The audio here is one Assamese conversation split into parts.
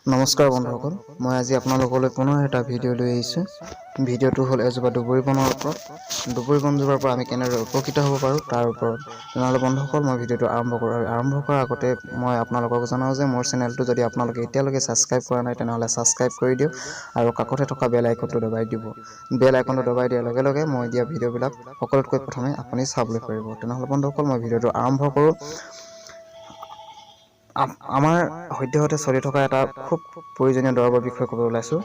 নমস্কাৰ বন্ধুসকল, মই আজি আপোনালোকলৈ পুনৰ এটা ভিডিঅ' লৈ আহিছোঁ। ভিডিঅ'টো হ'ল এজোপা দুবৰি বনৰ ওপৰত। দুবৰি বনজোপাৰ পৰা আমি কেনেদৰে উপকৃত হ'ব পাৰোঁ তাৰ ওপৰত। তেনেহ'লে বন্ধুসকল, মই ভিডিঅ'টো আৰম্ভ কৰোঁ। আৰু আৰম্ভ কৰাৰ আগতে মই আপোনালোকক জনাওঁ যে মোৰ চেনেলটো যদি আপোনালোকে এতিয়ালৈকে ছাবস্ক্ৰাইব কৰা নাই, তেনেহ'লে ছাবস্ক্ৰাইব কৰি দিয়ক আৰু কাষতে থকা বেল আইকনটো দবাই দিব। বেল আইকনটো দবাই দিয়াৰ লগে লগে মই দিয়া ভিডিঅ'বিলাক সকলোতকৈ প্ৰথমে আপুনি চাবলৈ পাৰিব। তেনেহ'লে বন্ধুসকল, মই ভিডিঅ'টো আৰম্ভ কৰোঁ। আমাৰ সদ্যহতে চলি থকা এটা খুব প্ৰয়োজনীয় দৰৱৰ বিষয়ে ক'ব ওলাইছোঁ,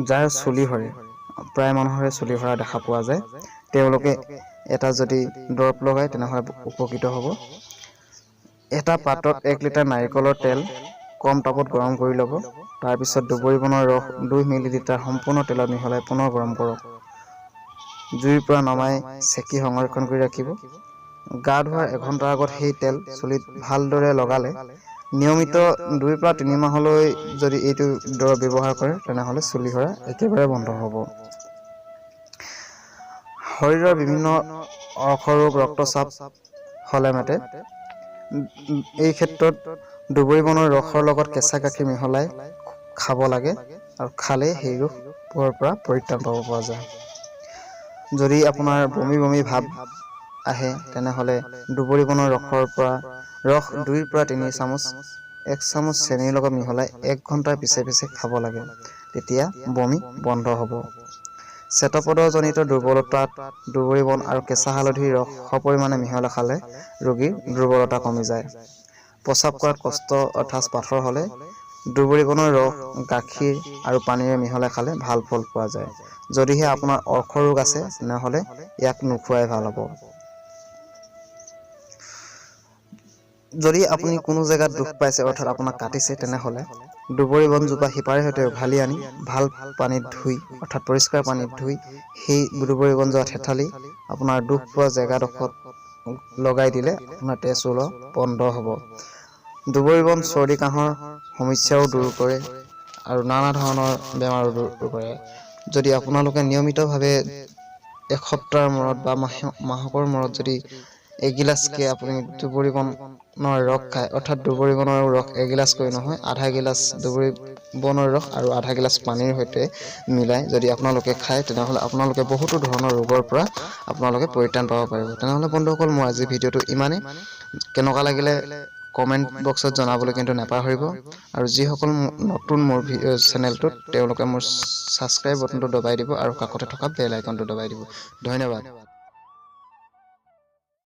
যাৰ চুলি সৰে। প্ৰায় মানুহৰে চুলি সৰা দেখা পোৱা যায়। তেওঁলোকে এটা যদি দৰৱ লগায় তেনেহ'লে উপকৃত হ'ব। এটা পাত্ৰত 1 লিটাৰ নাৰিকলৰ তেল কম তাপত গৰম কৰি ল'ব। তাৰপিছত দুবৰি বনৰ ৰস 2 মিলিলিটাৰ সম্পূৰ্ণ তেলত মিহলাই পুনৰ গৰম কৰক। জুইৰ পৰা নমাই চেকি সংৰক্ষণ কৰি ৰাখিব। গা ধোৱাৰ এঘণ্টাৰ আগত সেই তেল চুলিত ভালদৰে লগালে নিয়মিত 2 পৰা 3 মাহলৈ যদি এইটো দৰৱ ব্যৱহাৰ কৰে তেনেহ'লে চুলি সৰা একেবাৰে বন্ধ হ'ব। শৰীৰৰ বিভিন্ন অৰ্শৰোগ, ৰক্তচাপ হ'লে মাতে। এই ক্ষেত্ৰত দুবৰি বনৰ ৰসৰ লগত কেঁচা গাখীৰ মিহলাই খাব লাগে আৰু খালে সেই ৰোগৰ পৰা পৰিত্ৰাণ পাব পৰা যায়। যদি আপোনাৰ বমি বমি ভাৱ আহে তেনেহ'লে দুবৰি বনৰ ৰসৰ পৰা 2 পৰা 3 চামুচ 1 চামুচ চেনিৰ লগত মিহলাই 1 ঘণ্টাৰ পিছে পিছে খাব লাগে। তেতিয়া বমি বন্ধ হ'ব। শ্বেতপদ্ৰজনিত দুৰ্বলতাত দুবৰি বন আৰু কেঁচা হালধিৰ ৰস সপৰিমাণে মিহলাই খালে ৰোগীৰ দুৰ্বলতা কমি যায়। প্ৰস্ৰাৱ কৰাত কষ্ট অৰ্থাৎ পাথৰ হ'লে দুবৰি বনৰ ৰস, গাখীৰ আৰু পানীৰে মিহলাই খালে ভাল ফল পোৱা যায়। যদিহে আপোনাৰ অৰ্শ ৰোগ আছে তেনেহ'লে ইয়াক নোখোৱাই ভাল হ'ব। যদি আপুনি কোনো জেগাত দুখ পাইছে অৰ্থাৎ আপোনাক কাটিছে তেনেহ'লে দুবৰি বনজোপা শিপাৰে সৈতে উঘালি আনি ভাল পানীত ধুই অৰ্থাৎ পৰিষ্কাৰ পানীত ধুই সেই দুবৰি বনজোপা থেতালি আপোনাৰ দুখ পোৱা জেগাডোখৰত লগাই দিলে আপোনাৰ তেজ ওলোৱা বন্ধ হ'ব। দুবৰি বন চৰ্দি কাহৰ সমস্যাও দূৰ কৰে আৰু নানা ধৰণৰ বেমাৰো দূৰ কৰে। যদি আপোনালোকে নিয়মিতভাৱে এসপ্তাহৰ মূৰত বা মাহকৰ মূৰত যদি এগিলাচকে আপুনি দুবৰি বনৰ ৰস খায়, অৰ্থাৎ দুবৰি বনৰ ৰস এগিলাচকৈ নহয়, আধা গিলাচ দুবৰি বনৰ ৰস আৰু আধা গিলাচ পানীৰ সৈতে মিলাই যদি আপোনালোকে খায় তেনেহ'লে আপোনালোকে বহুতো ধৰণৰ ৰোগৰ পৰা আপোনালোকে পৰিত্ৰাণ পাব পাৰিব। তেনেহ'লে বন্ধুসকল, মোৰ আজিৰ ভিডিঅ'টো ইমানেই। কেনেকুৱা লাগিলে কমেণ্ট বক্সত জনাবলৈ কিন্তু নাপাহৰিব। আৰু যিসকল নতুন মোৰ চেনেলটোত তেওঁলোকে মোৰ ছাবস্ক্ৰাইব বটনটো দবাই দিব আৰু কাষতে থকা বেল আইকনটো দবাই দিব। ধন্যবাদ।